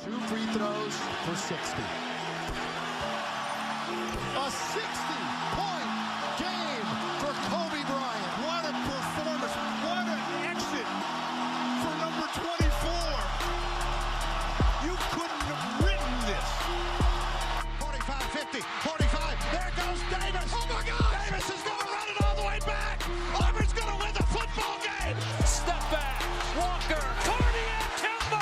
2 free throws for 60. A 60-point game for Kobe Bryant. What a performance. What an exit for number 24. You couldn't have written this. 45-50, 45. There goes Davis. Oh, my God. Davis is going to run it all the way back. Auburn's going to win the football game. Step back. Walker. Cardiac Kemba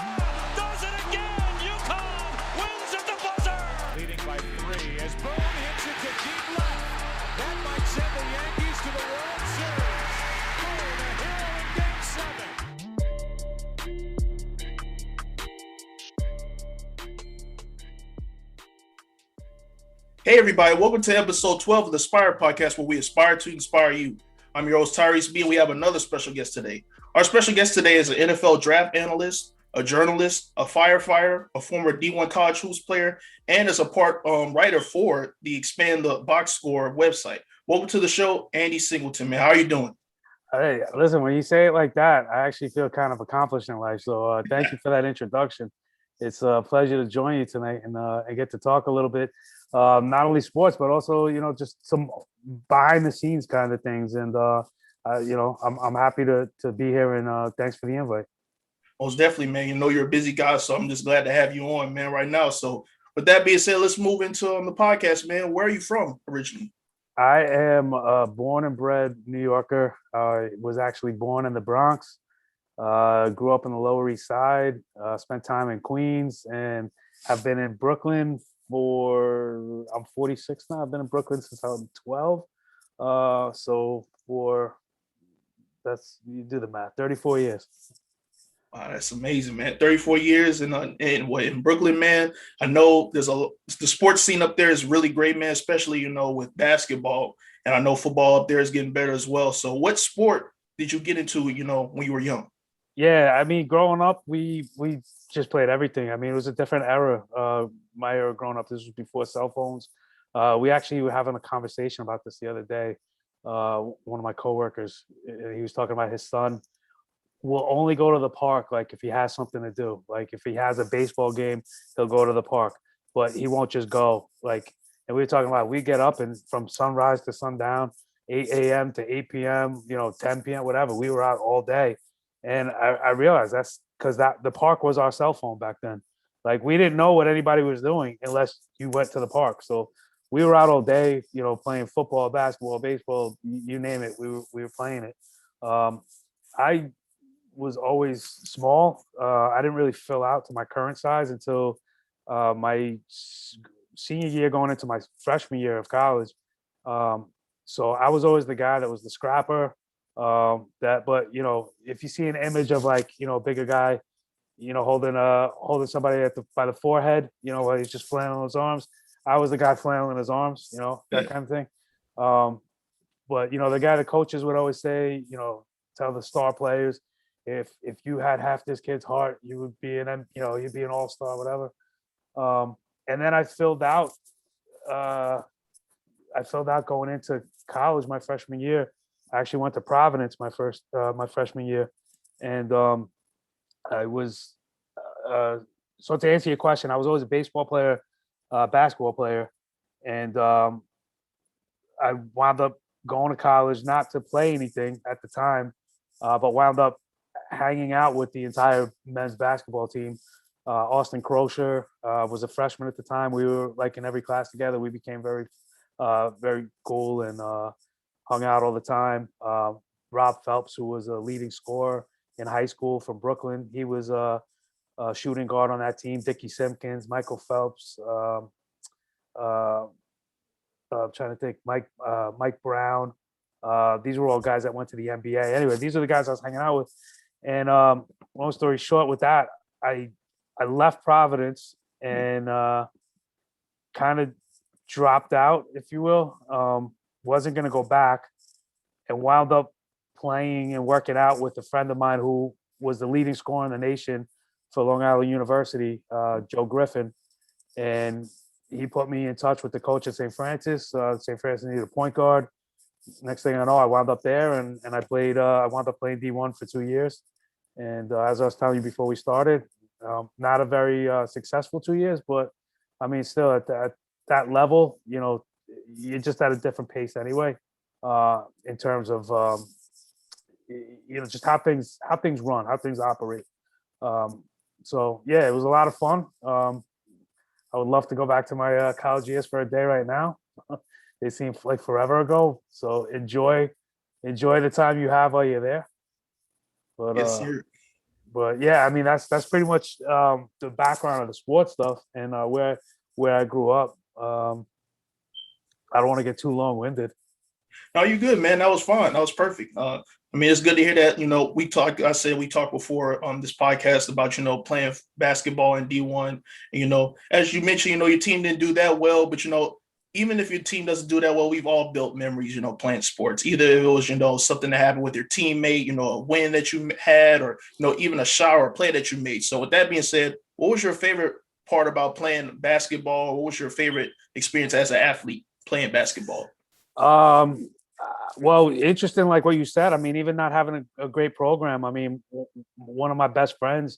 does it again. UConn wins at the buzzer. Leading by 3 as Boone hits it to deep left. That might send the Yankees to the World Series. Boone, a hero in Game 7. Hey everybody, welcome to episode 12 of the Aspire podcast, where we aspire to inspire you. I'm your host Tyrese B, and we have another special guest today. Our special guest today is an NFL draft analyst, a journalist, a firefighter, a former D1 college hoops player, and is a part writer for the Expand the Box Score website. Welcome to the show, Andy Singleton, man. How are you doing? Hey, listen, when you say it like that, I actually feel kind of accomplished in life. So thank you for that introduction. It's a pleasure to join you tonight and get to talk a little bit, not only sports, but also, just some behind the scenes kind of things. And, I'm happy to be here, and thanks for the invite. Most definitely, man. You know you're a busy guy, so I'm just glad to have you on, man, right now. So with that being said, let's move into the podcast, man. Where are you from originally? I am a born and bred New Yorker. Was actually born in the Bronx. Grew up on the Lower East Side, spent time in Queens, and have been in Brooklyn I'm 46 now. I've been in Brooklyn since I was 12. You do the math, 34 years. Wow, that's amazing, man. 34 years in Brooklyn, man. I know the sports scene up there is really great, man, especially, with basketball. And I know football up there is getting better as well. So what sport did you get into, when you were young? Yeah, I mean, growing up, we just played everything. I mean, it was a different era. My era growing up, this was before cell phones. We actually were having a conversation about this the other day. One of my coworkers, he was talking about his son will only go to the park like if he has something to do. Like if he has a baseball game, he'll go to the park, but he won't just go. And we were talking about, we get up and from sunrise to sundown, 8 a.m. to 8 p.m., 10 p.m., whatever. We were out all day. And I realized that's because the park was our cell phone back then. Like we didn't know what anybody was doing unless you went to the park. So we were out all day, playing football, basketball, baseball, you name it. We were playing it. I was always small. I didn't really fill out to my current size until my senior year, going into my freshman year of college. So I was always the guy that was the scrapper. But if you see an image of a bigger guy, holding somebody by the forehead, while he's just flailing his arms, I was the guy flailing his arms, that kind of thing. But the guy the coaches would always say, tell the star players, if you had half this kid's heart, you would be you'd be an all-star, whatever. And then I filled out going into college my freshman year. I actually went to Providence my freshman year, and I was so to answer your question, I was always a baseball player, basketball player, and I wound up going to college not to play anything at the time, but wound up hanging out with the entire men's basketball team. Austin Crocher was a freshman at the time. We were in every class together. We became very, very cool and hung out all the time. Rob Phelps, who was a leading scorer in high school from Brooklyn, he was a shooting guard on that team. Dickie Simpkins, Michael Phelps. I'm trying to think. Mike Brown. These were all guys that went to the NBA. Anyway, these are the guys I was hanging out with. And long story short, with that, I left Providence and kind of dropped out, if you will. Wasn't going to go back, and wound up playing and working out with a friend of mine who was the leading scorer in the nation for Long Island University, Joe Griffin. And he put me in touch with the coach at St. Francis. St. Francis needed a point guard. Next thing I know, I wound up there, and I wound up playing D1 for 2 years. And as I was telling you before we started, Not a very successful 2 years, but I mean, still at that level, you're just at a different pace anyway, in terms of just how things run, how things operate. So yeah, it was a lot of fun. I would love to go back to my college years for a day right now. They seem like forever ago. So enjoy the time you have while you're there. But Yes, sir. but yeah, I mean that's pretty much the background of the sports stuff and where I grew up. I don't want to get too long winded. No, you good, man. That was fun. That was perfect. I mean, it's good to hear that. We talked before on this podcast about, playing basketball in D1. And, as you mentioned, your team didn't do that well, but, even if your team doesn't do that well, we've all built memories, playing sports. Either it was, something that happened with your teammate, a win that you had, or, even a shot or a play that you made. So with that being said, what was your favorite part about playing basketball? What was your favorite experience as an athlete playing basketball? Um, well, interesting, like what you said. I mean, even not having a great program. I mean, one of my best friends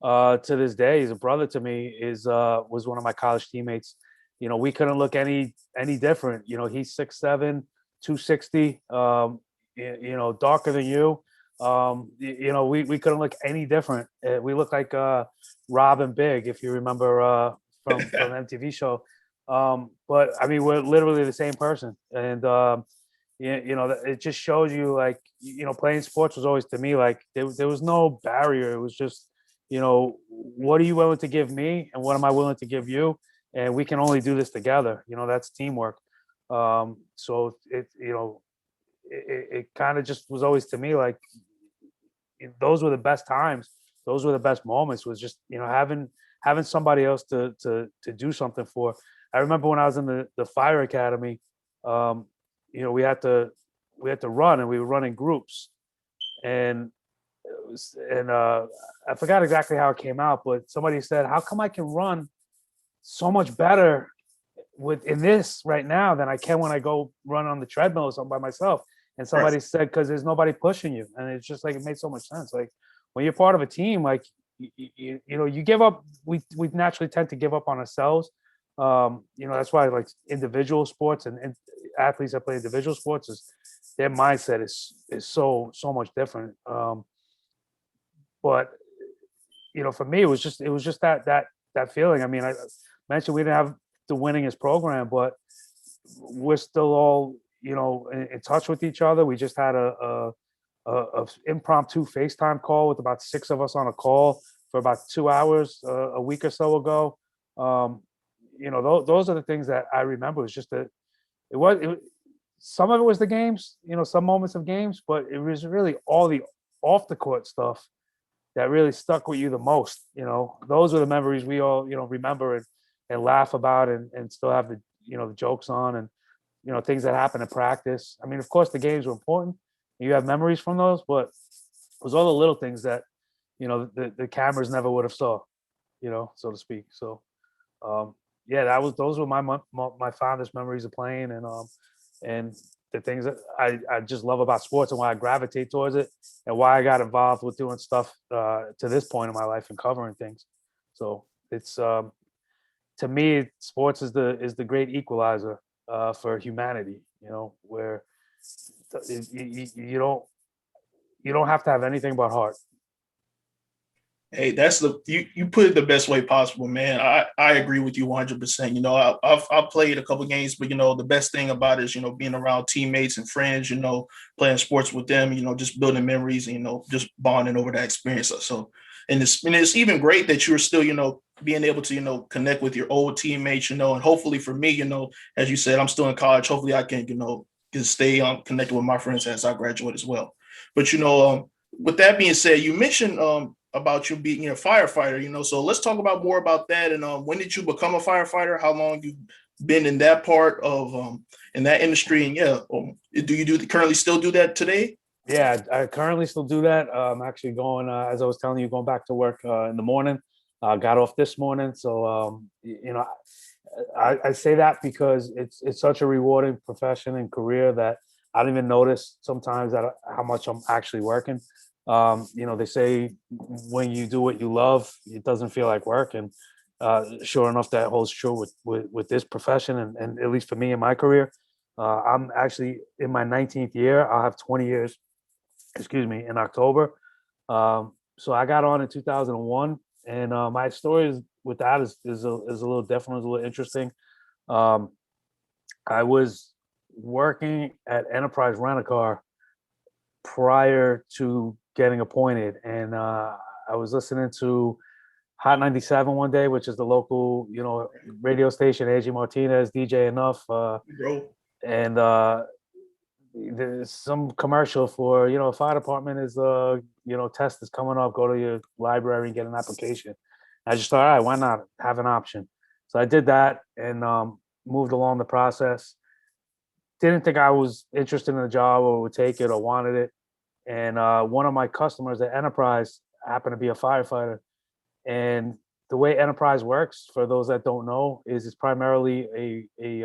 to this day, he's a brother to me, was one of my college teammates. We couldn't look any different. He's 6'7", 260. Darker than you. We couldn't look any different. We looked like Rob and Big, if you remember from MTV show. But I mean, we're literally the same person, and it just shows you, like, playing sports was always, to me, like, there was no barrier. It was just, what are you willing to give me, and what am I willing to give you, and we can only do this together. That's teamwork. So it kind of just was always, to me, like, those were the best times. Those were the best moments. Was just having somebody else to do something for. I remember when I was in the fire academy, we had to run, and we would run in groups, and I forgot exactly how it came out, but somebody said, "How come I can run so much better in this right now than I can when I go run on the treadmill or something by myself?" And somebody said, "Because there's nobody pushing you," and it's just like, it made so much sense. Like, when you're part of a team, like, you give up. We naturally tend to give up on ourselves. That's why, like, individual sports and athletes that play individual sports, their mindset is so much different. But for me, it was just that feeling. I mean, I mentioned we didn't have the winningest program, but we're still all in touch with each other. We just had a impromptu FaceTime call with about 6 of us on a call for about 2 hours a week or so ago. Those are the things that I remember. It was just some of it was the games, some moments of games, but it was really all the off the court stuff that really stuck with you the most. Those are the memories we all, remember and laugh about and still have the jokes on, and, things that happen in practice. I mean, of course the games were important. You have memories from those, but it was all the little things that, the cameras never would have saw, so to speak. So, yeah, those were my fondest memories of playing, and the things that I just love about sports, and why I gravitate towards it, and why I got involved with doing stuff to this point in my life and covering things. So it's to me, sports is the great equalizer for humanity. Where you don't have to have anything but heart. Hey, you put it the best way possible, man. I agree with you 100%. I've played a couple of games, but the best thing about it is being around teammates and friends. Playing sports with them. Just building memories. And, just bonding over that experience. So, and it's even great that you're still being able to connect with your old teammates. And hopefully for me, as you said, I'm still in college. Hopefully I can can stay connected with my friends as I graduate as well. But with that being said, you mentioned about you being a firefighter, so let's talk about more about that. And when did you become a firefighter? How long you've been in that part of in that industry? And yeah, do you currently still do that today? Yeah, I currently still do that. I'm actually going, as I was telling you, going back to work in the morning. Got off this morning, so I say that because it's such a rewarding profession and career that I don't even notice sometimes that how much I'm actually working. They say when you do what you love, it doesn't feel like work. And sure enough, that holds true with this profession. And at least for me in my career, I'm actually in my 19th year. I'll have 20 years, in October. So I got on in 2001, and my story with that is a little different, is a little interesting. Um, I was working at Enterprise Rent a Car prior to getting appointed, and I was listening to Hot 97 one day, which is the local, radio station. AJ Martinez, DJ Enough, Bro. and there's some commercial for, fire department is test is coming up. Go to your library and get an application. I just thought, all right, why not have an option? So I did that and moved along the process. Didn't think I was interested in the job or would take it or wanted it. And one of my customers at Enterprise happened to be a firefighter. And the way Enterprise works, for those that don't know, is it's primarily a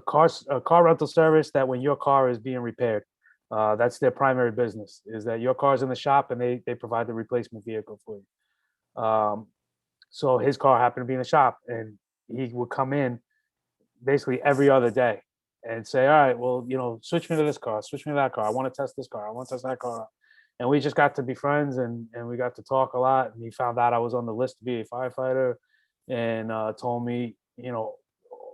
car rental service that when your car is being repaired, that's their primary business. Is that your car's in the shop and they provide the replacement vehicle for you. So his car happened to be in the shop, and he would come in basically every other day and say, all right, well, switch me to this car, switch me to that car. I want to test this car. I want to test that car. And we just got to be friends, and we got to talk a lot. And he found out I was on the list to be a firefighter, and told me,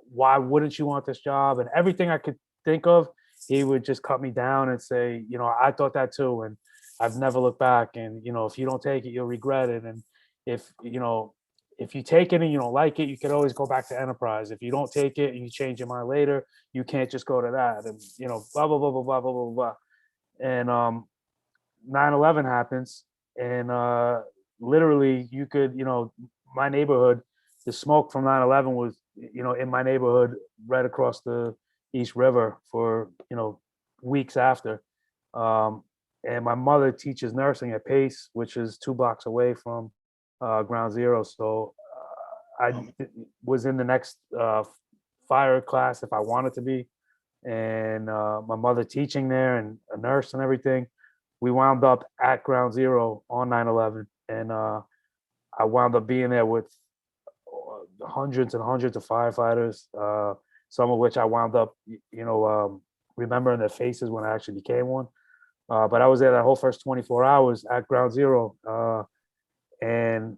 why wouldn't you want this job? And everything I could think of, he would just cut me down and say, I thought that too. And I've never looked back. And, if you don't take it, you'll regret it. And if you take it and you don't like it, you can always go back to Enterprise. If you don't take it and you change your mind later, you can't just go to that. And, blah, blah, blah, blah, blah, blah, blah, blah. And 9/11 happens. And literally you could, my neighborhood, the smoke from 9/11 was, in my neighborhood right across the East River for, weeks after. And my mother teaches nursing at Pace, which is 2 blocks away from Ground Zero. So I was in the next fire class if I wanted to be. And my mother teaching there and a nurse and everything. We wound up at Ground Zero on 9/11. And I wound up being there with hundreds and hundreds of firefighters, some of which I wound up, remembering their faces when I actually became one. But I was there that whole first 24 hours at Ground Zero, and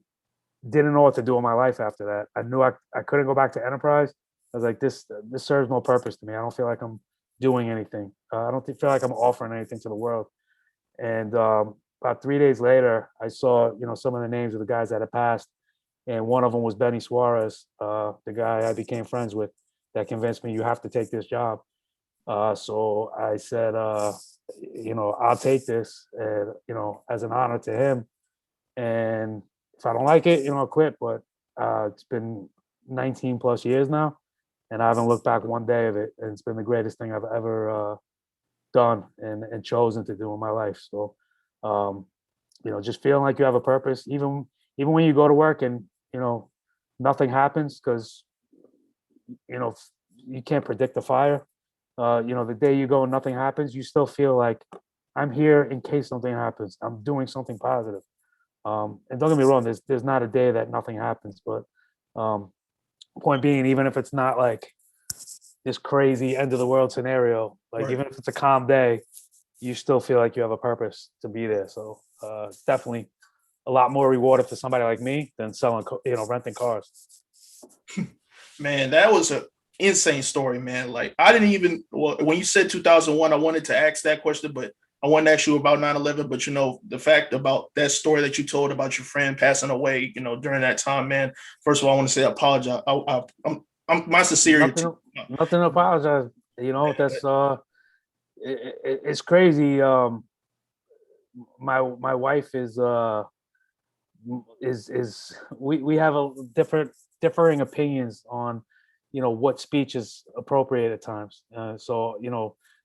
didn't know what to do in my life after that. I knew I couldn't go back to Enterprise. I was like, this serves no purpose to me. I don't feel like I'm doing anything. I don't feel like I'm offering anything to the world. And about 3 days later, I saw, some of the names of the guys that had passed. And one of them was Benny Suarez, the guy I became friends with, that convinced me you have to take this job. So I said, I'll take this, as an honor to him. And if I don't like it, I'll quit. But it's been 19 plus years now, and I haven't looked back one day of it. And it's been the greatest thing I've ever done and chosen to do in my life. So, just feeling like you have a purpose, even when you go to work and, nothing happens, because, you can't predict the fire. The day you go and nothing happens, you still feel like I'm here in case something happens. I'm doing something positive. And don't get me wrong, there's not a day that nothing happens, but point being, even if it's not like this crazy end of the world scenario, like right. Even if it's a calm day, you still feel like you have a purpose to be there. So it's definitely a lot more rewarded for somebody like me than selling, renting cars. Man, that was an insane story, man. Like I didn't even, when you said 2001, I wanted to ask that question, but I wanted to ask you about 9/11. But the fact about that story that you told about your friend passing away, during that time, man. First of all, I want to say I apologize. I'm my sincerity. Nothing to apologize. That's it's crazy. My wife is we have a differing opinions on what speech is appropriate at times. So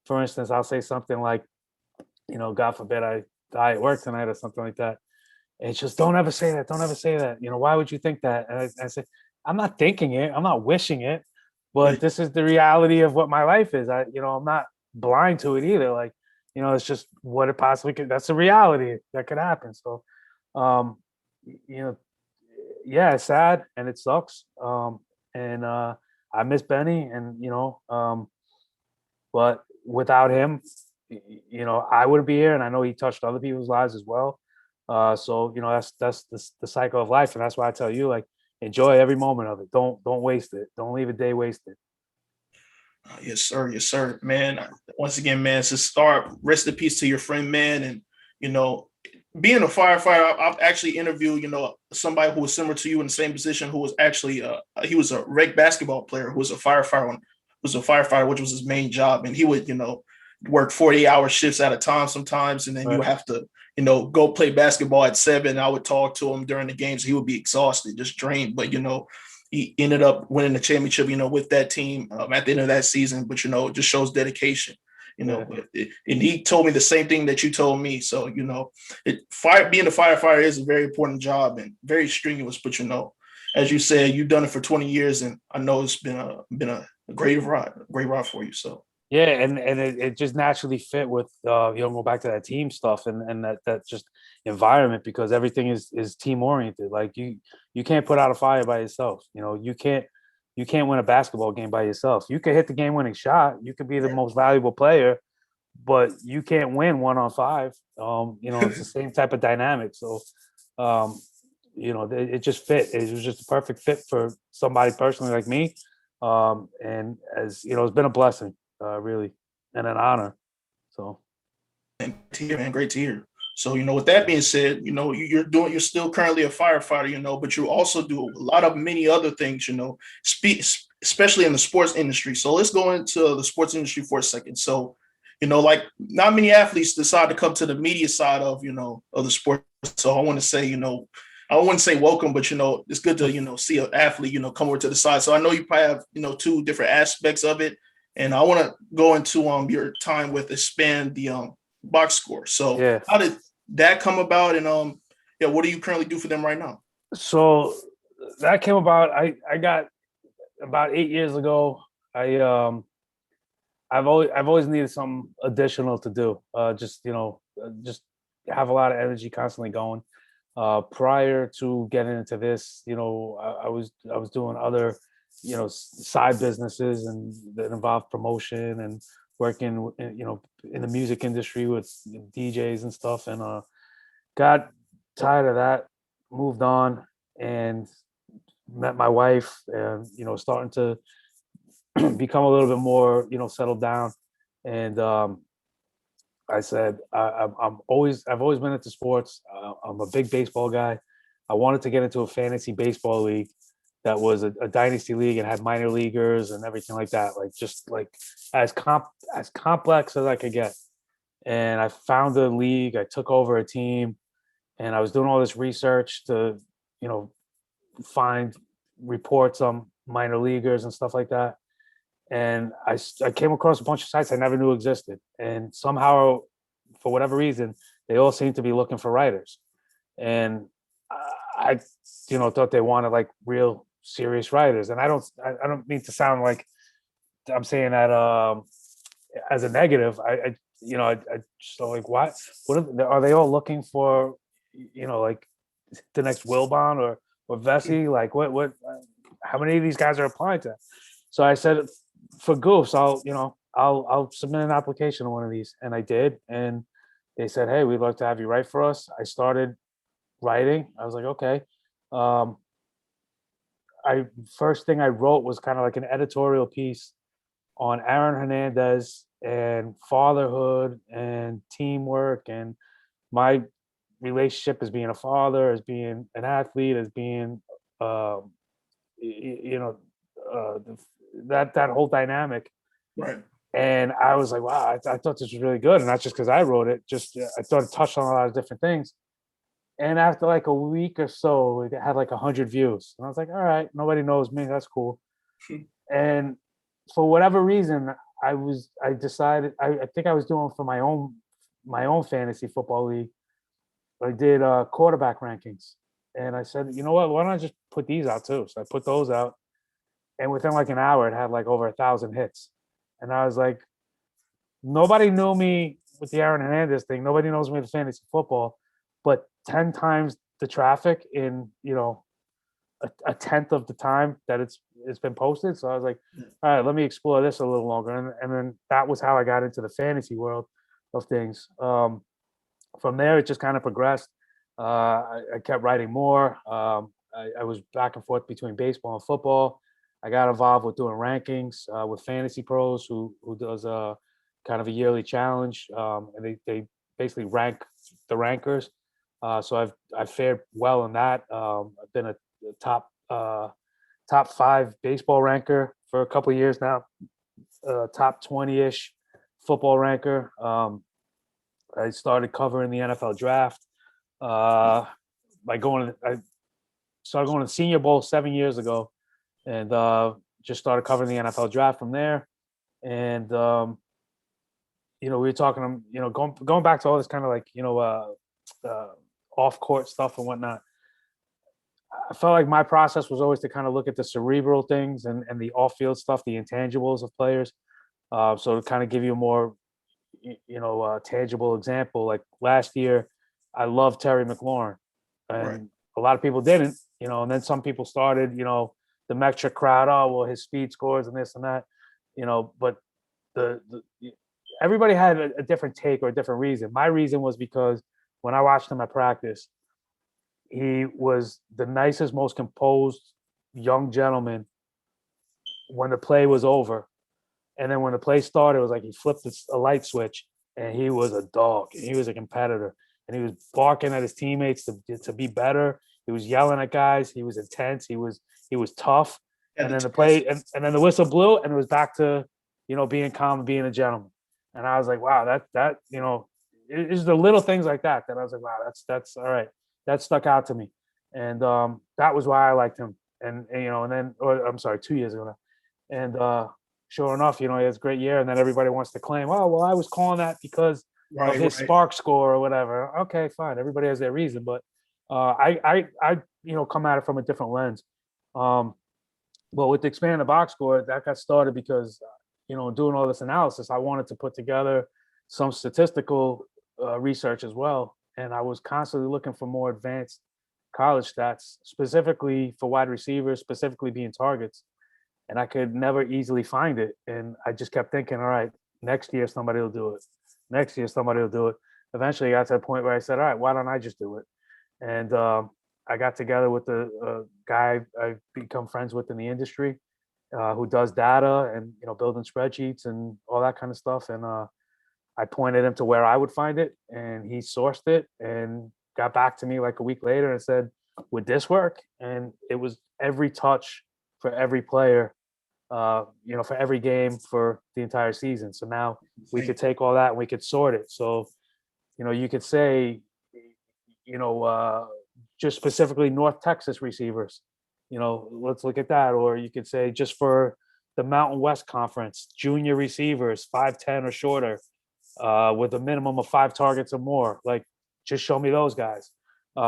for instance, I'll say something like, God forbid I die at work tonight or something like that. And it's just, don't ever say that. Don't ever say that. Why would you think that? And I say, I'm not thinking it. I'm not wishing it, but this is the reality of what my life is. I'm not blind to it either. Like, it's just what it possibly could. That's a reality that could happen. So, um, you know, yeah, it's sad and it sucks. And I miss Benny, and but without him, I wouldn't be here, and I know he touched other people's lives as well. So that's the cycle of life, and that's why I tell you, like, enjoy every moment of it. Don't waste it. Don't leave a day wasted. Yes, sir, man. Once again, man, it's a start. Rest in peace to your friend, man. And you know, being a firefighter, I've actually interviewed, somebody who was similar to you in the same position, who was actually he was a rec basketball player who was a firefighter, which was his main job, and he would, work 40-hour shifts at a time sometimes, and then you Right. have to, go play basketball at 7. I would talk to him during the games. He would be exhausted, just drained, but he ended up winning the championship, with that team at the end of that season. But it just shows dedication, Yeah. and he told me the same thing that you told me. So being a firefighter is a very important job and very strenuous. But as you said, you've done it for 20 years, and I know it's been a great ride for you. So. Yeah, and it just naturally fit with go back to that team stuff and that just environment, because everything is team oriented. Like you can't put out a fire by yourself. You can't win a basketball game by yourself. You can hit the game winning shot. You could be the most valuable player, but you can't win 1-on-5. It's the same type of dynamic. So it just fit. It was just a perfect fit for somebody personally like me. And as it's been a blessing. Really, and an honor. So, And to hear, man, great to hear. So, with that being said, you're still currently a firefighter, but you also do a lot of many other things, especially in the sports industry. So let's go into the sports industry for a second. So, like not many athletes decide to come to the media side of the sport. So I want to say, I wouldn't say welcome, but it's good to see an athlete come over to the side. So I know you probably have two different aspects of it. And I want to go into your time with Expand the box score. So yeah. how did that come about? And what do you currently do for them right now? So that came about. I got about 8 years ago. I've always needed something additional to do. Just have a lot of energy constantly going. Prior to getting into this, I was doing other side businesses and that involve promotion and working in the music industry with DJs and stuff, and got tired of that, moved on, and met my wife, and starting to become a little bit more settled down. And I said I've always been into sports. I'm a big baseball guy. I wanted to get into a fantasy baseball league that was a dynasty league and had minor leaguers and everything like that, like just like as complex as I could get. And I found a league. I took over a team, and I was doing all this research to you know find reports on minor leaguers and stuff like that. And I came across a bunch of sites I never knew existed, and somehow, for whatever reason, they all seem to be looking for writers. And I thought they wanted like real serious writers. And I don't mean to sound like I'm saying that as a negative. I just like, what are they all looking for? Like the next Wilbon or Vesey? Like what? How many of these guys are applying to? So I said, for goofs, I'll submit an application to one of these, and I did, and they said, hey, we'd like to have you write for us. I started writing. I was like, okay. I First thing I wrote was kind of like an editorial piece on Aaron Hernandez and fatherhood and teamwork and my relationship as being a father, as being an athlete, as being um, uh, that whole dynamic. Right. And I was like, wow, I thought this was really good, and not just because I wrote it. Just I thought it touched on a lot of different things. And after like a week or so, it had like 100 views, and I was like, all right, nobody knows me. That's cool. And for whatever reason, I decided I think I was doing for my own fantasy football league. I did quarterback rankings, and I said, you know what? Why don't I just put these out too? So I put those out, and within like an hour, it had like over 1,000 hits. And I was like, nobody knew me with the Aaron Hernandez thing, nobody knows me with fantasy football, but 10 times the traffic in, a tenth of the time that it's been posted. So I was like, all right, let me explore this a little longer. And then that was how I got into the fantasy world of things. From there, it just kind of progressed. I kept writing more. I was back and forth between baseball and football. I got involved with doing rankings with Fantasy Pros, who does a kind of a yearly challenge, and they basically rank the rankers. So I've fared well in that. I've been a top top 5 baseball ranker for a couple of years now. Top 20-ish football ranker. I started covering the NFL draft I started going to the Senior Bowl 7 years ago, and just started covering the NFL draft from there. And we were talking, going back to all this kind of like off court stuff and whatnot. I felt like my process was always to kind of look at the cerebral things and the off field stuff, the intangibles of players. So to kind of give you a more tangible example, like last year, I loved Terry McLaurin, and Right. a lot of people didn't, and then some people started, the metric crowd, oh, well, his speed scores and this and that, but the everybody had a different take or a different reason. My reason was because when I watched him at practice, he was the nicest, most composed young gentleman when the play was over. And then when the play started, it was like he flipped a light switch, and he was a dog, and he was a competitor, and he was barking at his teammates to be better. He was yelling at guys. He was intense. He was tough. And then the play, and then the whistle blew, and it was back to, being calm and being a gentleman. And I was like, wow, that it's the little things like that I was like, wow, that's all right. That stuck out to me, and that was why I liked him. And then, or I'm sorry, 2 years ago now, and sure enough, he has a great year, and then everybody wants to claim, oh, well, I was calling that because of his spark score or whatever. Okay, fine. Everybody has their reason, but I come at it from a different lens. Well, with the expanded box score, that got started because doing all this analysis, I wanted to put together some statistical research as well, and I was constantly looking for more advanced college stats, specifically for wide receivers, specifically being targets. And I could never easily find it. And I just kept thinking, all right, next year somebody will do it. Next year somebody will do it. Eventually I got to a point where I said, all right, why don't I just do it? And I got together with a guy I've become friends with in the industry who does data and, building spreadsheets and all that kind of stuff. And I pointed him to where I would find it, and he sourced it and got back to me like a week later and said, would this work? And it was every touch for every player, for every game for the entire season. So now we could take all that and we could sort it. So, you could say, just specifically North Texas receivers, let's look at that. Or you could say just for the Mountain West Conference, junior receivers, 5'10" or shorter, with a minimum of 5 targets or more. Like, just show me those guys.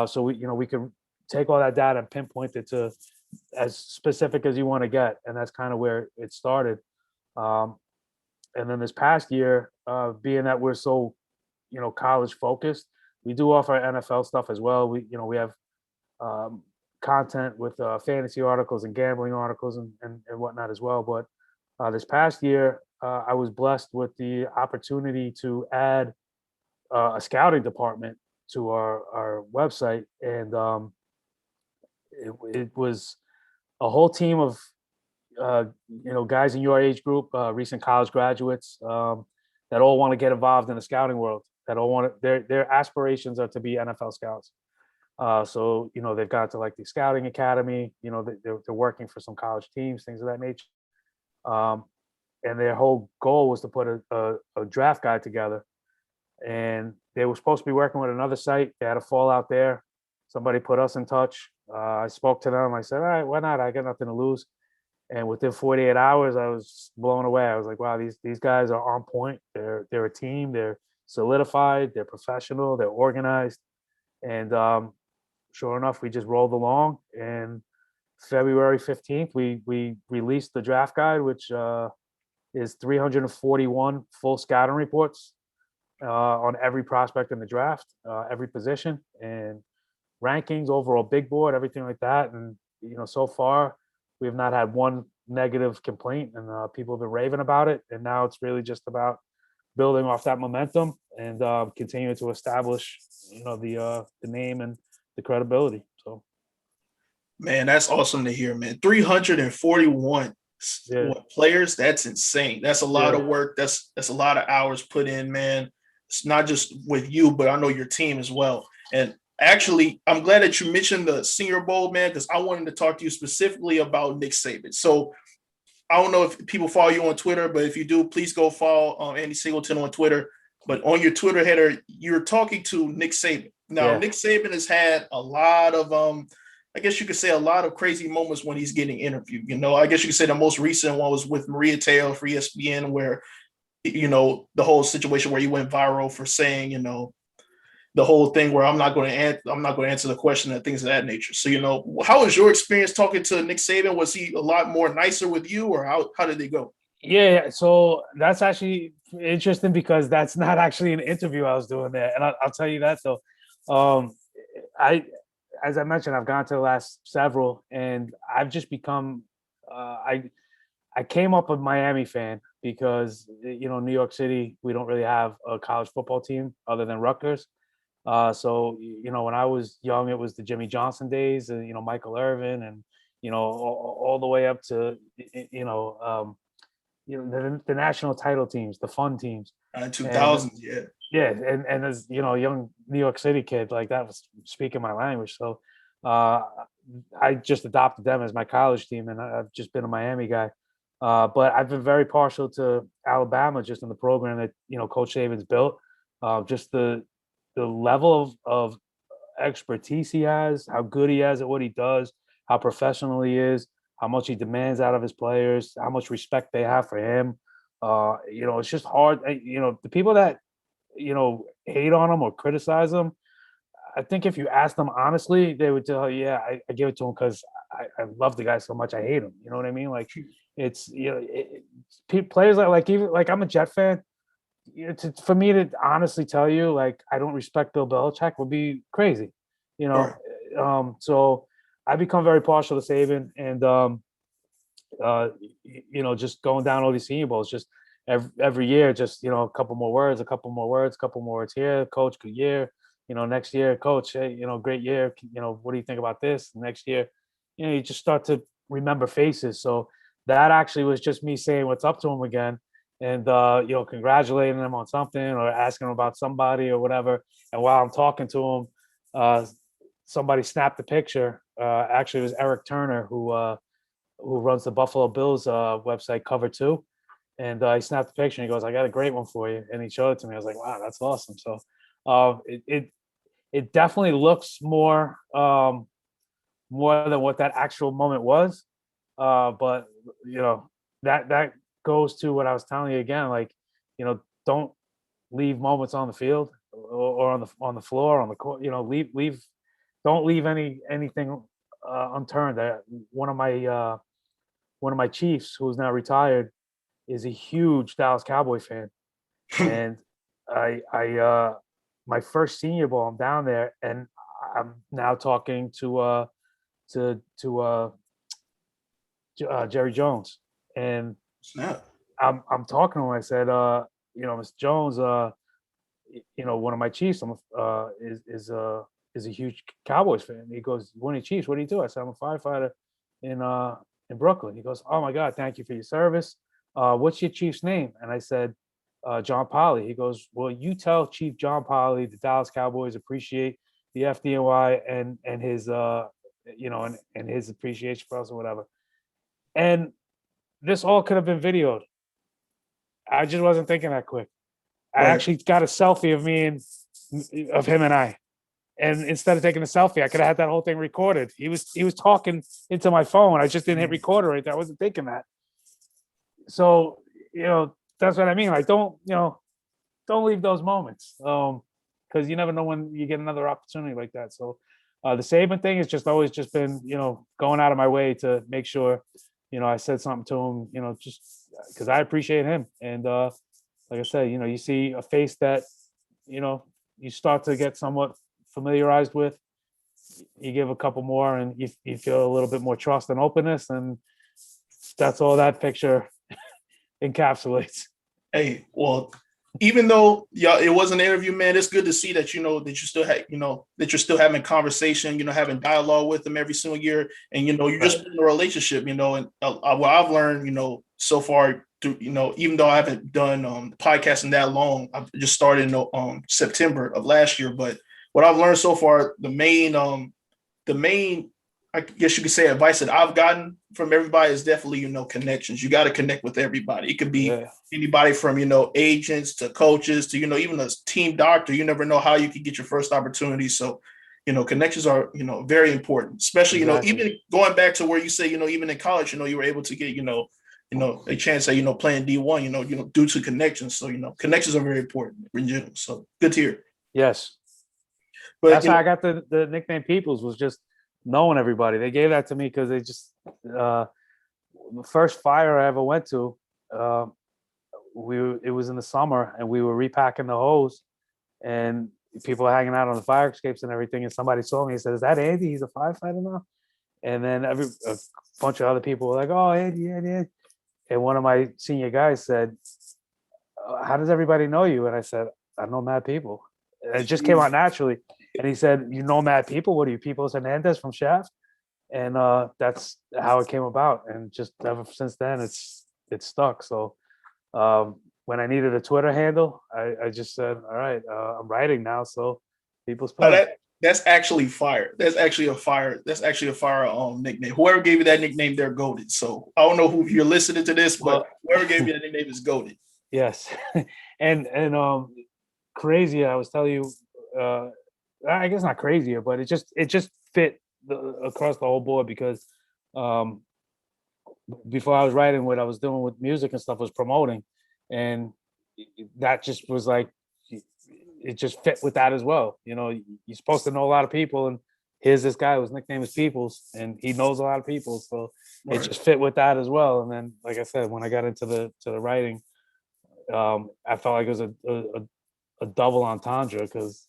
So we could take all that data and pinpoint it to as specific as you want to get, and that's kind of where it started. And then this past year, being that we're so college focused, we do offer NFL stuff as well. We have content with fantasy articles and gambling articles and whatnot as well. But this past year, I was blessed with the opportunity to add a scouting department to our website, and it was a whole team of guys in your age group, recent college graduates, that all want to get involved in the scouting world. That all want their aspirations are to be NFL scouts. So they've got to like the scouting academy. They're working for some college teams, things of that nature. And their whole goal was to put a draft guide together. And they were supposed to be working with another site. They had a fallout there. Somebody put us in touch. I spoke to them. I said, all right, why not? I got nothing to lose. And within 48 hours, I was blown away. I was like, wow, these guys are on point. They're a team. They're solidified. They're professional. They're organized. And sure enough, we just rolled along. And February 15th, we released the draft guide, which is 341 full scouting reports. on every prospect in the draft, every position, and rankings, overall big board, everything like that. And so far we have not had one negative complaint, and people have been raving about it. And now it's really just about building off that momentum and continuing to establish, the name and the credibility. So Man, that's awesome to hear, man. 341 yeah, players, that's insane. That's a lot yeah, of work. That's a lot of hours put in, man. It's not just with you, but I know your team as well. And actually, I'm glad that you mentioned the Senior Bowl, man, because I wanted to talk to you specifically about Nick Saban. So I don't know if people follow you on Twitter, but if you do, please go follow Andy Singleton on Twitter. But on your Twitter header, you're talking to Nick Saban. Now, yeah, Nick Saban has had a lot of I guess you could say a lot of crazy moments when he's getting interviewed. I guess you could say the most recent one was with Maria Taylor for ESPN, where, the whole situation where he went viral for saying, the whole thing where I'm not going to answer the question and things of that nature. So, how was your experience talking to Nick Saban? Was he a lot more nicer with you, or how did they go? yeah. So that's actually interesting because that's not actually an interview I was doing there, and I'll tell you that though. Um, I, as I mentioned, I've gone to the last several, and I've just become. I came up a Miami fan because New York City, we don't really have a college football team other than Rutgers. So when I was young, it was the Jimmy Johnson days, and Michael Irvin, and all the way up to the national title teams, the fun teams, and 2000s, yeah. yeah, and as a young New York City kid, like that was speaking my language. So uh, I just adopted them as my college team, and I've just been a Miami guy. But I've been very partial to Alabama, just in the program that Coach Saban's built. Just the level of expertise he has, how good he is at what he does, how professional he is, how much he demands out of his players, how much respect they have for him. It's just hard. The people that hate on him or criticize him, I think if you ask them honestly, they would tell you, yeah, I give it to him because I love the guy so much I hate him. You know what I mean? Like it's players even like I'm a Jet fan. For me to honestly tell you, like I don't respect Bill Belichick would be crazy. You know, Right. so I become very partial to Saban, and just going down all these Senior Bowls, just every year, just a couple more words, a couple more words, couple more words here. Coach, good year. Next year, coach, hey, great year. What do you think about this? Next year, you just start to remember faces. So that actually was just me saying what's up to him again, and congratulating him on something or asking him about somebody or whatever. And while I'm talking to him, somebody snapped the picture. Actually, it was Eric Turner who runs the Buffalo Bills website Cover Two, and he snapped the picture and he goes, "I got a great one for you," and he showed it to me. I was like, "Wow, that's awesome!" So it definitely looks more than what that actual moment was, but that goes to what I was telling you again. Like, don't leave moments on the field or on the floor on the court. Leave don't leave anything unturned. That one of my chiefs, who's now retired, is a huge Dallas Cowboy fan, and I my first Senior Bowl, I'm down there, and I'm now talking to Jerry Jones, and Snap. I'm talking to him. I said, Mr. Jones, one of my Chiefs, is a huge Cowboys fan. He goes, "One of your Chiefs, what do you do?" I said, "I'm a firefighter in Brooklyn." He goes, "Oh my God, thank you for your service. What's your Chief's name?" And I said, "John Polly." He goes, "Well, you tell Chief John Polly the Dallas Cowboys appreciate the FDNY and his and his appreciation for us or whatever." And this all could have been videoed. I just wasn't thinking that quick. I Right. actually got a selfie of him and I. And instead of taking a selfie, I could have had that whole thing recorded. He was talking into my phone. I just didn't hit recorder right there. I wasn't thinking that. So, that's what I mean. Like, don't leave those moments. Because you never know when you get another opportunity like that. So the Saban thing has just always just been, going out of my way to make sure, I said something to him, just because I appreciate him. And like I said, you see a face that you start to get somewhat familiarized with, you give a couple more and you feel a little bit more trust and openness, and that's all that picture encapsulates. Hey, well, even though it was an interview, man, it's good to see that that you still have that you're still having conversation, having dialogue with them every single year, and you're just building a relationship, and what I've learned, so far through, even though I haven't done podcasting that long, I've just started in September of last year, but what I've learned so far, the main I guess you could say advice that I've gotten from everybody is definitely, connections. You got to connect with everybody. It could be anybody from, agents to coaches to, even a team doctor. You never know how you could get your first opportunity. So, connections are, very important, especially, Exactly. even going back to where you say, even in college, you were able to get, a chance at, playing D1, due to connections. So, connections are very important in general. So good to hear. Yes. But that's how I got the nickname Peoples, was just knowing everybody. They gave that to me because they just the first fire I ever went to, it was in the summer and we were repacking the hose and people were hanging out on the fire escapes and everything, and somebody saw me and said, "Is that Andy? He's a firefighter now?" And then a bunch of other people were like, "Oh, Andy." And one of my senior guys said, "How does everybody know you?" And I said, "I know mad people." And it just came out naturally. And he said, "You know mad people? What are you, Peoples Hernandez from Shaft?" And that's how it came about. And just ever since then, it's stuck. So when I needed a Twitter handle, I just said, "All right, I'm writing now, so People's Pen." That's actually fire. That's actually a fire nickname. Whoever gave you that nickname, they're goated. So I don't know who you're listening to this, but whoever gave you that nickname is goated. Yes. and crazier, I was telling you, I guess not crazier, but it just fit across the whole board because before I was writing, what I was doing with music and stuff was promoting, and that just was like, it just fit with that as well. You're supposed to know a lot of people, and here's this guy whose nickname is Peoples, and he knows a lot of people, so it just fit with that as well. And then, like I said, when I got into the writing, I felt like it was a double entendre because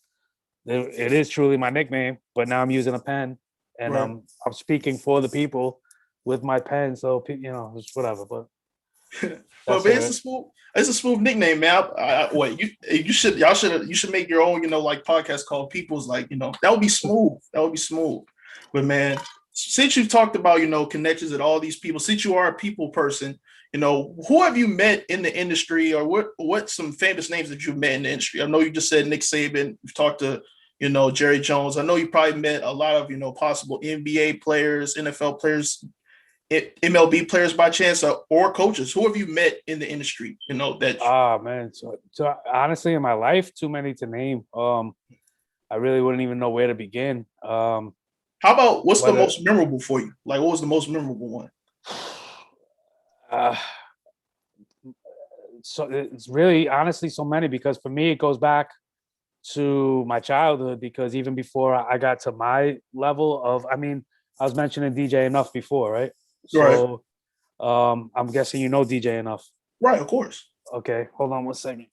it is truly my nickname, but now I'm using a pen and I'm speaking for the people with my pen. So it's whatever. But but it's a smooth nickname, man. You should make your own, like podcast called People's, like, that would be smooth. That would be smooth. But man, since you've talked about, connections and all these people, since you are a people person, who have you met in the industry, or what some famous names that you've met in the industry? I know you just said Nick Saban. You've talked to, Jerry Jones. I know you probably met a lot of, possible NBA players, NFL players, MLB players by chance, or coaches. Who have you met in the industry? That man. So honestly, in my life, too many to name. I really wouldn't even know where to begin. How about what's the most memorable for you? Like, what was the most memorable one? So it's really, honestly, so many, because for me it goes back to my childhood, because even before I got to my level of, I was mentioning DJ Enough before, right? So I'm guessing DJ Enough. Right, of course. Okay, hold on one second.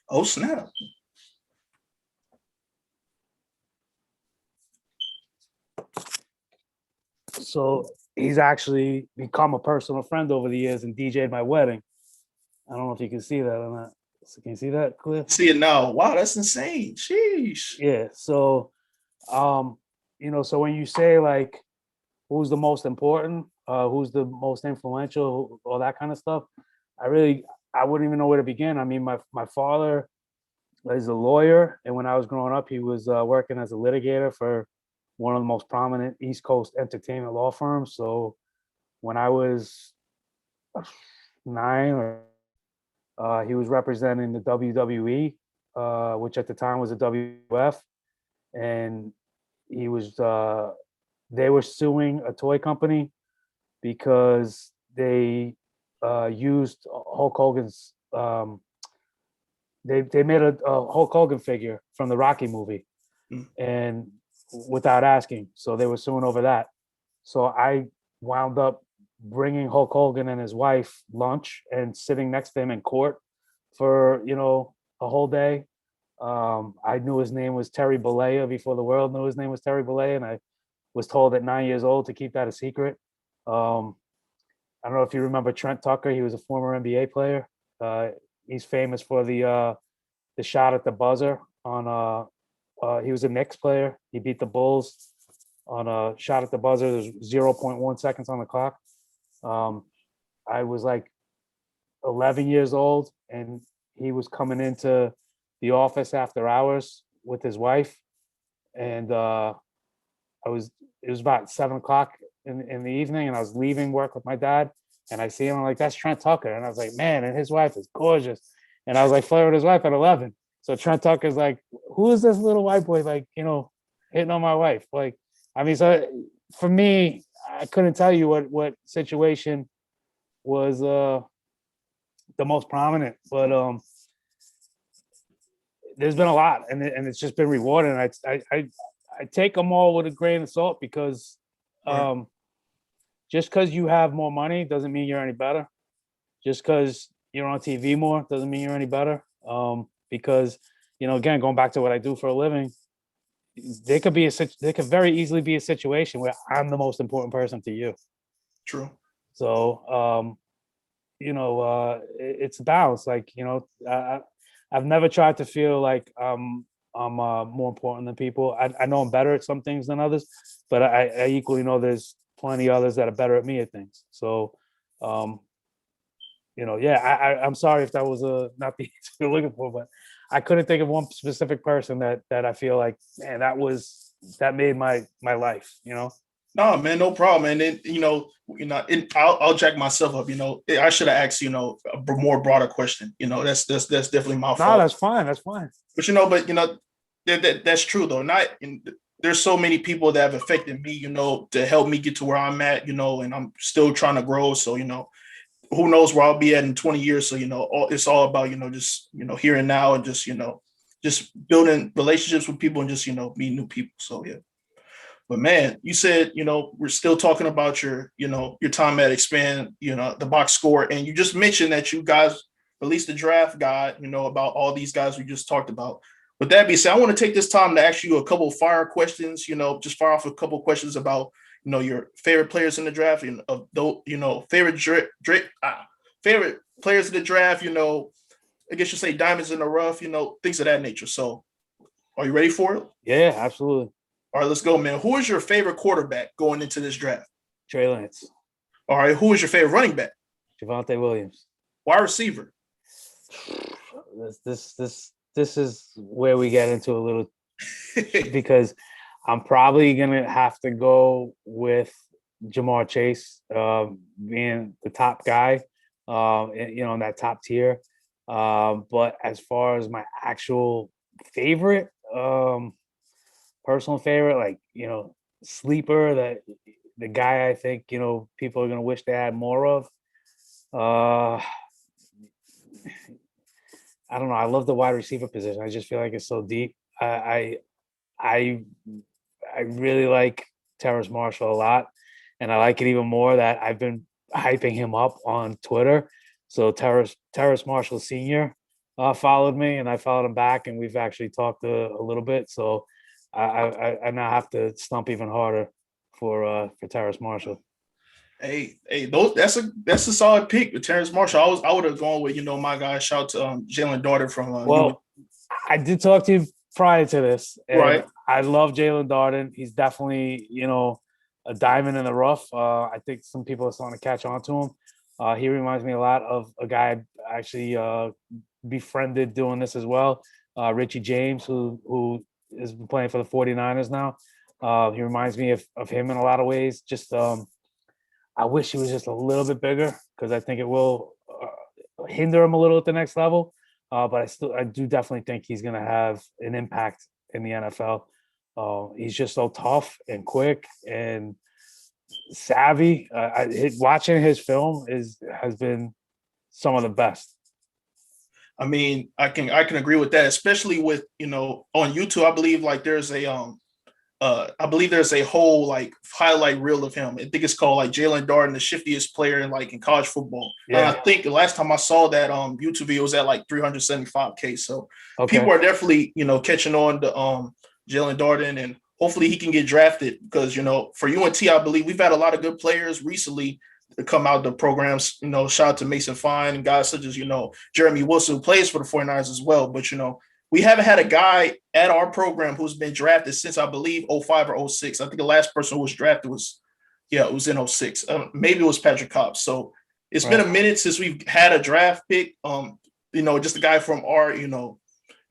Oh, snap. So he's actually become a personal friend over the years and DJ'd my wedding. I don't know if you can see that or not. So can you see that, Cliff? See it now. Wow, that's insane. Sheesh. Yeah. So, so when you say like, who's the most important, who's the most influential, all that kind of stuff, I wouldn't even know where to begin. My father is a lawyer, and when I was growing up, he was working as a litigator for one of the most prominent East Coast entertainment law firms. So when I was 9, he was representing the WWE, which at the time was a WF, and he was they were suing a toy company because they used Hulk Hogan's. They made a Hulk Hogan figure from the Rocky movie, and without asking, so they were suing over that. So I wound up bringing Hulk Hogan and his wife lunch and sitting next to him in court for a whole day. I knew his name was Terry Bollea before the world knew his name was Terry Bollea, and I was told at 9 years old to keep that a secret. I don't know if you remember Trent Tucker. He was a former NBA player. He's famous for the shot at the buzzer on he was a Knicks player. He beat the Bulls on a shot at the buzzer. There's 0.1 seconds on the clock. I was like 11 years old, and he was coming into the office after hours with his wife, and it was about 7 o'clock in the evening, and I was leaving work with my dad, and I see him. I'm like, that's Trent Tucker, and I was like, man, and his wife is gorgeous, and I was like flirting with his wife at 11. So Trent Tucker's like, who is this little white boy, like, hitting on my wife? Like, I mean, so for me, I couldn't tell you what situation was the most prominent, but there's been a lot, and it's just been rewarding. I take them all with a grain of salt, because just because you have more money doesn't mean you're any better. Just because you're on TV more doesn't mean you're any better. Because again, going back to what I do for a living, there could very easily be a situation where I'm the most important person to you. True. So it's a balance. Like, I've never tried to feel like I'm more important than people. I know I'm better at some things than others, but I equally know there's plenty others that are better at me at things. So, I'm sorry if that was not the answer you're looking for, but I couldn't think of one specific person that I feel like, man, that made my life. No, man, no problem. And then I'll jack myself up. I should have asked a more broader question. That's definitely my fault. No, that's fine. That's fine. But that's true though. There's so many people that have affected me, to help me get to where I'm at, and I'm still trying to grow. So who knows where I'll be at in 20 years. So it's all about just here and now, and just building relationships with people, and just meeting new people. So yeah. But man, you said, we're still talking about your time at Expand, the box score. And you just mentioned that you guys released the draft guide, about all these guys we just talked about. With that being said, I want to take this time to ask you a couple of fire questions, just fire off a couple of questions about, your favorite players in the draft, and favorite players in the draft, I guess you say diamonds in the rough, things of that nature. So are you ready for it? Yeah, absolutely. All right, let's go, man. Who is your favorite quarterback going into this draft? Trey Lance. All right, who is your favorite running back? Javonte Williams. Wide receiver. This is where we get into a little because I'm probably gonna have to go with Jamar Chase, being the top guy, in that top tier. But as far as my actual favorite, personal favorite, like, sleeper, that the guy I think, people are going to wish they had more of. I don't know. I love the wide receiver position. I just feel like it's so deep. I really like Terrace Marshall a lot, and I like it even more that I've been hyping him up on Twitter. So Terrace Marshall Sr. Followed me, and I followed him back, and we've actually talked a little bit. So I now have to stump even harder for Terrace Marshall. Hey, that's a solid pick with Terrace Marshall. I would have gone with my guy. Shout out to Jalen Darden from. I did talk to you prior to this, and right. I love Jalen Darden. He's definitely a diamond in the rough. I think some people are starting to catch on to him. He reminds me a lot of a guy I actually befriended doing this as well, Richie James, who is playing for the 49ers now. He reminds me of him in a lot of ways. Just I wish he was just a little bit bigger, because I think it will hinder him a little at the next level. But I do definitely think he's going to have an impact in the NFL. He's just so tough and quick and savvy. Watching his film has been some of the best. I mean, I can agree with that, especially with on YouTube. I believe like there's a I believe there's a whole like highlight reel of him. I think it's called like Jalen Darden, the shiftiest player in college football. Yeah. I think the last time I saw that YouTube video was at like 375K. So Okay. people are definitely catching on to Jalen Darden, and hopefully he can get drafted because for UNT, I believe we've had a lot of good players recently to come out of the programs. Shout out to Mason Fine and guys such as Jeremy Wilson, who plays for the 49ers as well. But we haven't had a guy at our program who's been drafted since, I believe, 05 or 06. I think the last person who was drafted it was in 06. Maybe it was Patrick Cobb. So it's been a minute since we've had a draft pick. Just a guy from our,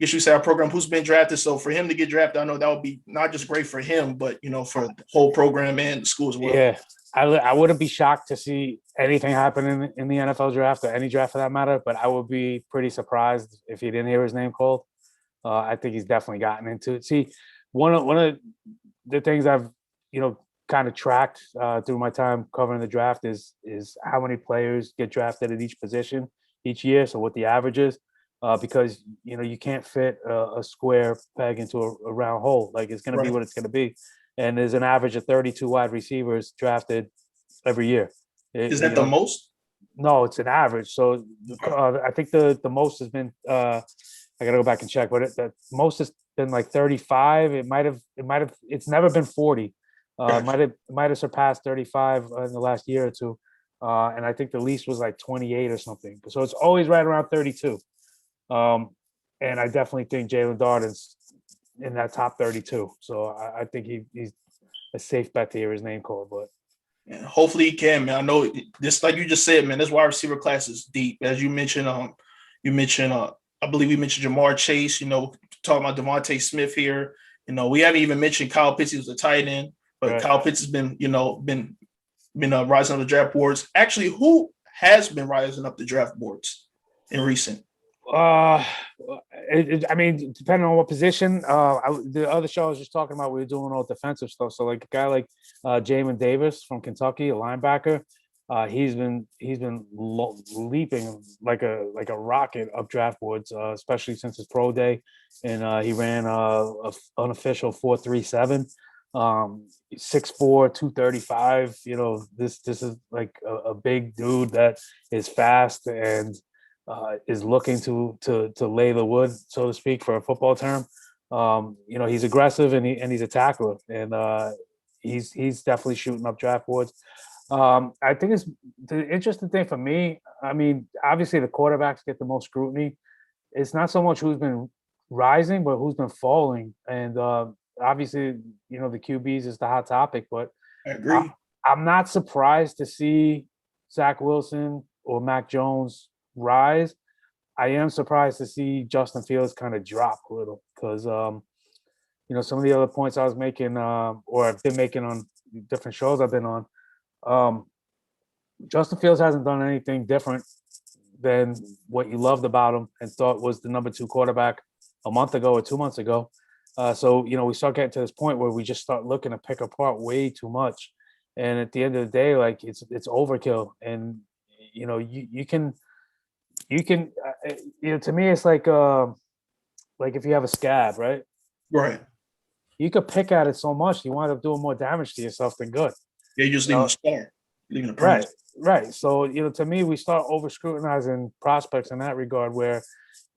guess you say our program who's been drafted. So for him to get drafted, I know that would be not just great for him, but, for the whole program and the school as well. Yeah. I wouldn't be shocked to see anything happen in the NFL draft or any draft for that matter, but I would be pretty surprised if he didn't hear his name called. I think he's definitely gotten into it. See, one of the things I've, kind of tracked through my time covering the draft is how many players get drafted at each position each year. So what the average is, because, you can't fit a square peg into a round hole. Like it's going to be what it's going to be. And there's an average of 32 wide receivers drafted every year. Is that the most? No, it's an average. So I think the most has been, I gotta go back and check, but the most has been like 35. It's never been 40. Might have surpassed 35 in the last year or two. And I think the least was like 28 or something. So it's always right around 32. And I definitely think Jalen Darden's in that top 32. So I think he's a safe bet to hear his name called. But yeah, hopefully he can, man. I know this, like you just said, man, this wide receiver class is deep. As you mentioned, I believe we mentioned Jamar Chase, talking about Devontae Smith here. We haven't even mentioned Kyle Pitts. He was a tight end, but right. Kyle Pitts has been rising up the draft boards. Actually, who has been rising up the draft boards in recent? I mean, depending on what position. The other show I was just talking about, we were doing all defensive stuff. So like a guy like Jamin Davis from Kentucky, a linebacker, he's been leaping like a rocket up draft boards, especially since his pro day, and he ran a unofficial 4.37, 6'4", 235. This is like a big dude that is fast and is looking to lay the wood, so to speak, for a football term. He's aggressive and he's a tackler, and he's definitely shooting up draft boards. I think it's the interesting thing for me. I mean, obviously the quarterbacks get the most scrutiny. It's not so much who's been rising, but who's been falling. And obviously, the QBs is the hot topic. But I agree. I'm not surprised to see Zach Wilson or Mac Jones rise. I am surprised to see Justin Fields kind of drop a little because, some of the other points I was making or I've been making on different shows I've been on. Justin Fields hasn't done anything different than what you loved about him and thought was the number 2 quarterback a month ago or 2 months ago. So we start getting to this point where we just start looking to pick apart way too much. And at the end of the day, like it's overkill. And, you can, to me, it's like if you have a scab, right? Right. You could pick at it so much, you wind up doing more damage to yourself than good. Yeah, you're just leaving a scar. Right. So, to me, we start over scrutinizing prospects in that regard where,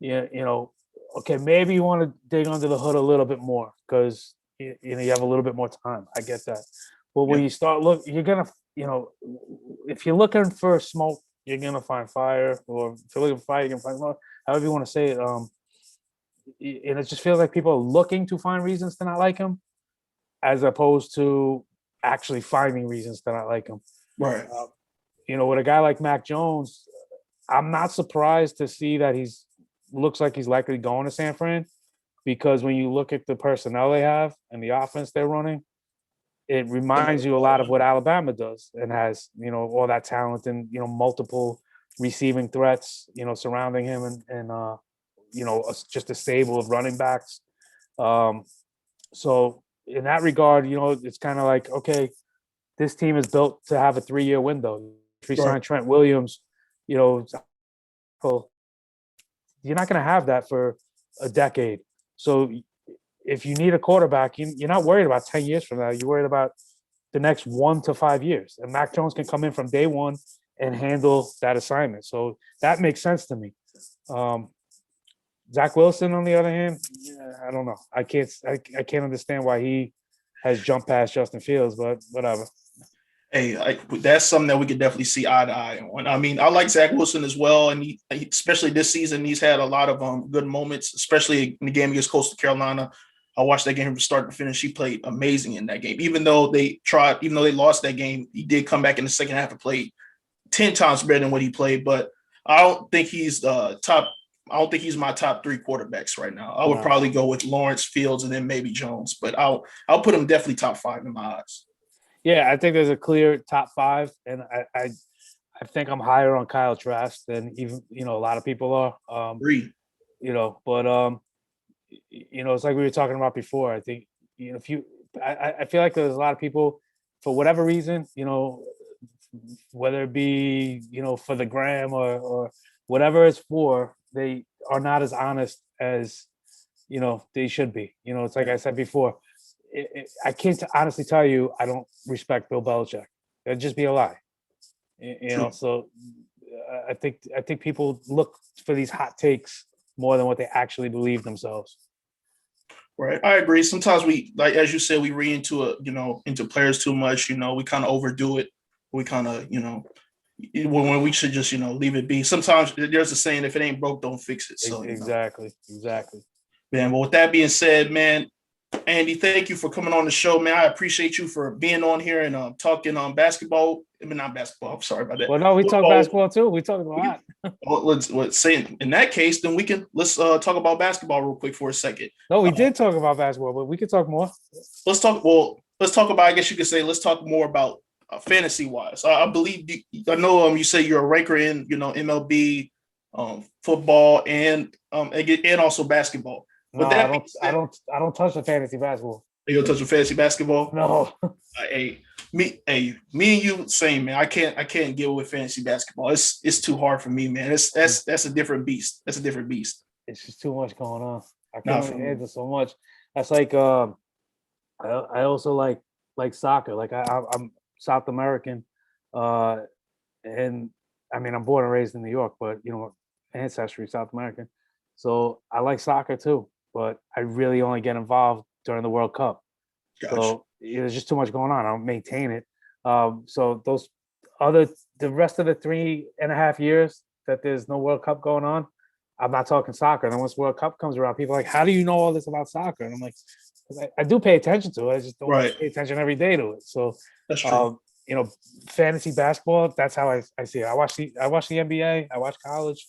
okay, maybe you want to dig under the hood a little bit more because, you have a little bit more time. I get that. But when you start you're going to, if you're looking for smoke, you're going to find fire, or if you're looking for fire, you're going to find smoke, however you want to say it. And it just feels like people are looking to find reasons to not like him as opposed to actually finding reasons to not like him. Right. With a guy like Mac Jones, I'm not surprised to see that looks like he's likely going to San Fran, because when you look at the personnel they have and the offense they're running, it reminds you a lot of what Alabama does and has, all that talent and, multiple receiving threats, surrounding him and just a stable of running backs. So in that regard, it's kind of like, okay, this team is built to have a 3-year window. If we sign Trent Williams, you're not going to have that for a decade. So if you need a quarterback, you're not worried about 10 years from now. You're worried about the next 1 to 5 years. And Mac Jones can come in from day one and handle that assignment. So that makes sense to me. Zach Wilson, on the other hand, I don't know. I can't understand why he has jumped past Justin Fields, but whatever. Hey, that's something that we could definitely see eye to eye on. I mean, I like Zach Wilson as well, and he especially this season, he's had a lot of good moments, especially in the game against Coastal Carolina. I watched that game from start to finish. He played amazing in that game. Even though they lost that game, he did come back in the second half and played 10 times better than what he played. But I don't think he's top. I don't think he's my top 3 quarterbacks right now. I would probably go with Lawrence, Fields, and then maybe Jones. But I'll put him definitely top 5 in my eyes. Yeah, I think there's a clear top 5, and I think I'm higher on Kyle Trask than even a lot of people are. Agree. But it's like we were talking about before. I think I feel like there's a lot of people, for whatever reason, whether it be for the gram or whatever it's for, they are not as honest as they should be. It's like I said before. I can't honestly tell you I don't respect Bill Belichick. It'd just be a lie. So I think people look for these hot takes more than what they actually believe themselves. Right, I agree. Sometimes we, like as you said, we read into players too much. We kind of overdo it. We kind of when we should just leave it be. Sometimes there's a saying, if it ain't broke, don't fix it. So exactly. Man, but with that being said, man, Andy, thank you for coming on the show, man. I appreciate you for being on here and talking basketball. I mean, not basketball. I'm sorry about that. Well, no, we talk basketball too. We talk a lot. Well, let's say in that case, then let's talk about basketball real quick for a second. No, we did talk about basketball, but we could talk more. Let's talk about. I guess you could say let's talk more about fantasy wise. I know you say you're a ranker in MLB, football, and also basketball. No, I don't touch the fantasy basketball. You don't touch the fantasy basketball? No. Me and you, same, man. I can't deal with fantasy basketball. It's too hard for me, man. That's a different beast. That's a different beast. It's just too much going on. I can't handle so much. That's like I also like soccer. Like I'm South American, and I mean I'm born and raised in New York, but ancestry South American. So I like soccer too, but I really only get involved during the World Cup. Gotcha. So there's just too much going on. I don't maintain it. So the rest of the 3.5 years that there's no World Cup going on, I'm not talking soccer. And then once World Cup comes around, people are like, how do you know all this about soccer? And I'm like, I do pay attention to it. I just don't pay attention every day to it. So that's true. Fantasy basketball, that's how I see it. I watch the NBA, I watch college.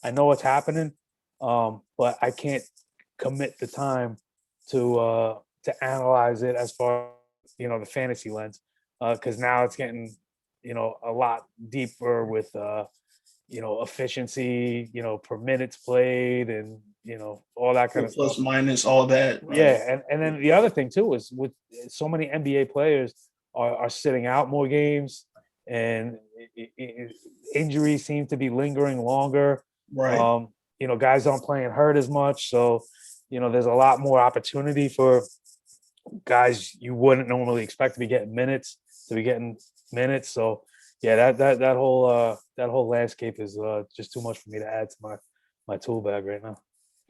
I know what's happening. But I can't commit the time to analyze it as far as the fantasy lens, because now it's getting a lot deeper with efficiency, per minutes played, and all that kind of plus stuff. minus all that. Right? Yeah, and then the other thing too is with so many NBA players are sitting out more games, and injuries seem to be lingering longer. Right. Guys aren't playing hurt as much. So, there's a lot more opportunity for guys you wouldn't normally expect to be getting minutes. So, yeah, that whole landscape is just too much for me to add to my tool bag right now.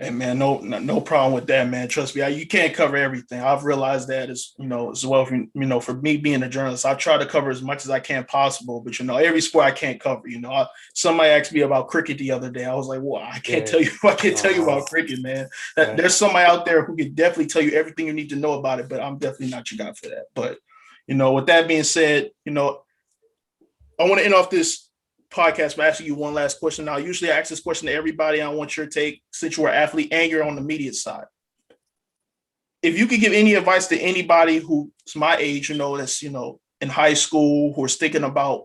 Hey man, no problem with that, man. Trust me, you can't cover everything. I've realized that as well. For me being a journalist, I try to cover as much as I can possible. But every sport I can't cover. Somebody asked me about cricket the other day. I was like, well, I can't tell you. I can't tell you about cricket, man. There's somebody out there who can definitely tell you everything you need to know about it. But I'm definitely not your guy for that. But with that being said, I want to end off this podcast by asking you one last question. Now, usually I ask this question to everybody. I want your take, since you're an athlete and you're on the media side. If you could give any advice to anybody who's my age, that's, in high school, who is thinking about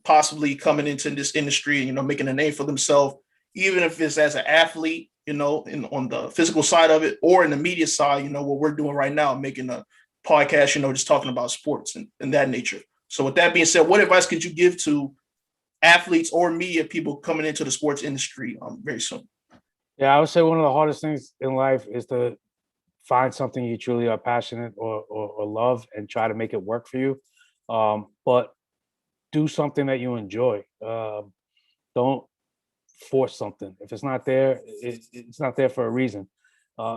possibly coming into this industry and, making a name for themselves, even if it's as an athlete, on the physical side of it, or in the media side, what we're doing right now, making a podcast, just talking about sports and that nature. So with that being said, what advice could you give to athletes or media people coming into the sports industry very soon? Yeah, I would say one of the hardest things in life is to find something you truly are passionate or love and try to make it work for you. But do something that you enjoy. Don't force something. If it's not there, it's not there for a reason.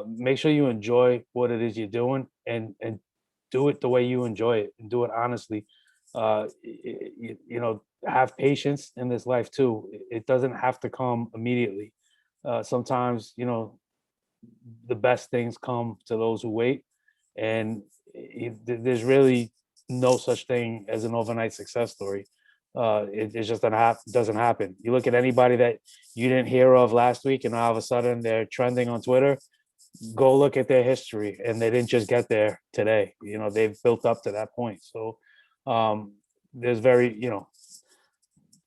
Make sure you enjoy what it is you're doing, and do it the way you enjoy it, and do it honestly. Have patience in this life too. It doesn't have to come immediately. Sometimes, the best things come to those who wait, and there's really no such thing as an overnight success story. It just doesn't happen. You look at anybody that you didn't hear of last week, and all of a sudden they're trending on Twitter. Go look at their history, and they didn't just get there today. They've built up to that point. So there's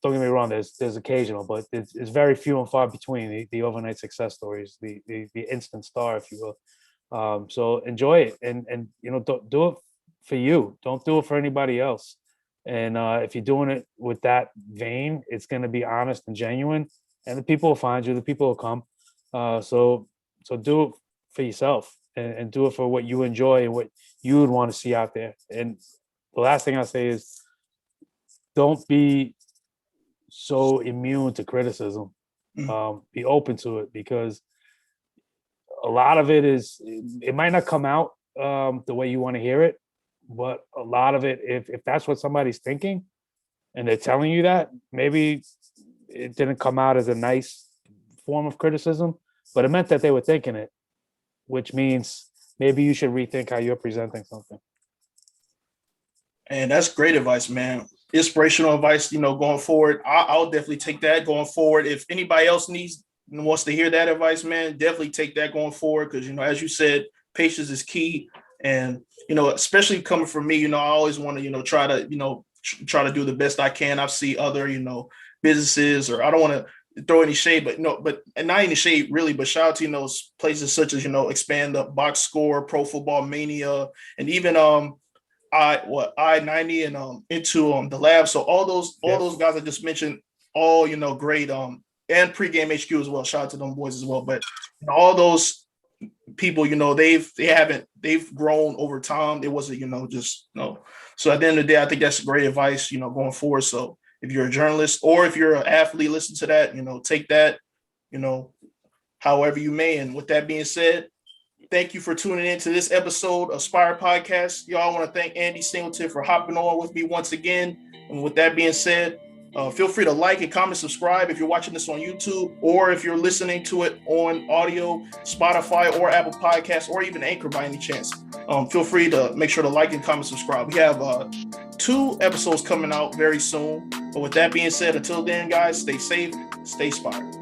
don't get me wrong, there's occasional, but it's very few and far between the overnight success stories, the instant star, if you will. So enjoy it, and don't do it for you. Don't do it for anybody else. And if you're doing it with that vein, it's going to be honest and genuine, and the people will find you. The people will come. So do it for yourself, and do it for what you enjoy and what you would want to see out there. And the last thing I say is, don't be so immune to criticism. Be open to it, because a lot of it might not come out the way you want to hear it, but a lot of it, if that's what somebody's thinking and they're telling you that, maybe it didn't come out as a nice form of criticism, but it meant that they were thinking it, which means maybe you should rethink how you're presenting something. And that's great advice, man. Inspirational advice, going forward. I'll definitely take that going forward. If anybody else wants to hear that advice, man, definitely take that going forward. Because, as you said, patience is key. And, especially coming from me, I always want to, try to do the best I can. I see other, businesses, or I don't want to throw any shade, but and not any shade really, but shout out to, places such as, Expand the Box Score, Pro Football Mania, and even, I-90 and into the lab. So all those guys I just mentioned, all great and pregame HQ as well. Shout out to them boys as well. But all those people, they've grown over time. It wasn't just no. So at the end of the day, I think that's great advice going forward. So if you're a journalist or if you're an athlete, listen to that. Take that however you may. And with that being said, thank you for tuning in to this episode of Spire Podcast. Y'all, I want to thank Andy Singleton for hopping on with me once again. And with that being said, feel free to like and comment, subscribe if you're watching this on YouTube, or if you're listening to it on audio, Spotify or Apple Podcasts, or even Anchor by any chance. Feel free to make sure to like and comment, subscribe. We have 2 episodes coming out very soon. But with that being said, until then, guys, stay safe, stay Spire.